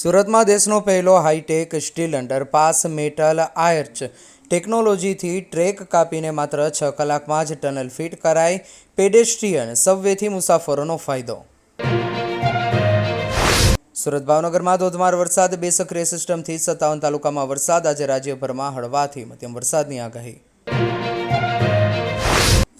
સુરતમાં દેશનો પહેલો hi-tech steel underpass metal arch ટેકનોલોજીથી ટ્રેક કાપીને માત્ર 6 કલાકમાં જ ટનલ ફિટ કરાઈ, પેડેસ્ટ્રીયન સબવેથી મુસાફરોનો ફાયદો। સુરત ભાવનગરમાં ધોધમાર વરસાદ, 2 સક્રિય સિસ્ટમથી 57 તાલુકામાં વરસાદ। આજે રાજ્યભરમાં હળવાથી મધ્યમ વરસાદની આગાહી।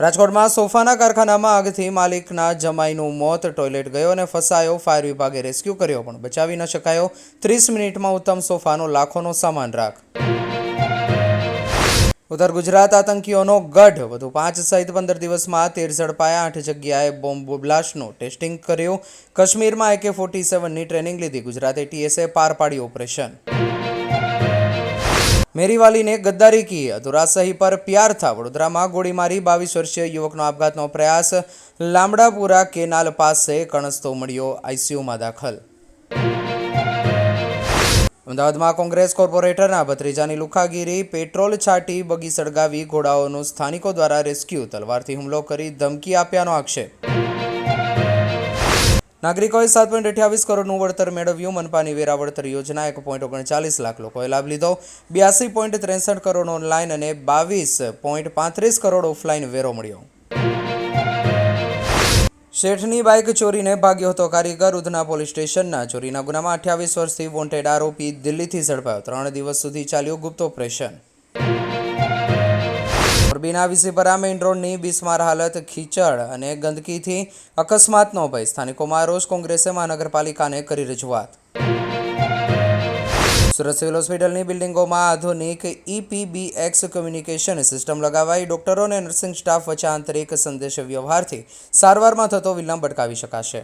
રાજકોટમાં સોફાના કારખાનામાં આગથી માલિકના જમાઈનું મોત, ટોયલેટ ગયો અને ફસાયો, ફાયર વિભાગે રેસ્ક્યુ કર્યો પણ બચાવી ન શકાયો। 30 મિનિટમાં ઉત્તમ સોફાનો લાખોનો સામાન રાખ। ઉત્તર ગુજરાત આતંકીઓનો ગઢ, વધુ 5 સહિત 15 દિવસમાં 13 ઝડપાયા। 8 જગ્યાએ બોમ્બ બ્લાસ્ટનું ટેસ્ટિંગ કર્યું। કાશ્મીરમાં AK-47ની ટ્રેનિંગ લીધી। ગુજરાત ATSએ પાર પાડ્યું ઓપરેશન। મેરીવાલીને ગદ્દારી કી, અધુરાશાહી પર પ્યાર था। વડોદરામાં ગોળી મારી 22 વર્ષીય યુવકનો આપઘાતનો પ્રયાસ। લામડાપુરા કેનાલ પાસે કણસતો મળ્યો, ICUમાં દાખલ। અમદાવાદમાં કોંગ્રેસ કોર્પોરેટરના ભત્રીજાની લુખાગીરી, પેટ્રોલ છાંટી બગી સળગાવી, ઘોડાઓનું સ્થાનિકો દ્વારા રેસ્ક્યુ, તલવારથી હુમલો કરી ધમકી આપ્યાનો આક્ષેપ। નાગરિકોએ 7.28 કરોડનું વળતર મેળવ્યું। મનપાની વેરા વળતર યોજના 1.39 લાખ લોકોએ લાભ લીધો। 82.63 કરોડ ઓનલાઈન અને 22.35 કરોડ ઓફલાઈન વેરો મળ્યો। શેઠની બાઇક ચોરીને ભાગ્યો હતો કારીગર। ઉધના પોલીસ સ્ટેશનના ચોરીના ગુનામાં 28 વર્ષથી વોન્ટેડ આરોપી દિલ્હીથી ઝડપાયો। 3 દિવસ સુધી ચાલ્યું ગુપ્ત ઓપરેશન। મોરબીના વિસીપરા મેઇન રોડની બિસ્માર હાલત, ખીચડ અને ગંદકીથી અકસ્માતનો ભય, સ્થાનિકોમાં રોષ। કોંગ્રેસે મહાનગરપાલિકાને કરી રજૂઆત। સુરત સિવિલ હોસ્પિટલની બિલ્ડિંગોમાં આધુનિક EPBX કમ્યુનિકેશન સિસ્ટમ લગાવાઈ। ડોક્ટરો અને નર્સિંગ સ્ટાફ વચ્ચે આંતરિક સંદેશ વ્યવહારથી સારવારમાં થતો વિલંબ અટકાવી શકાશે।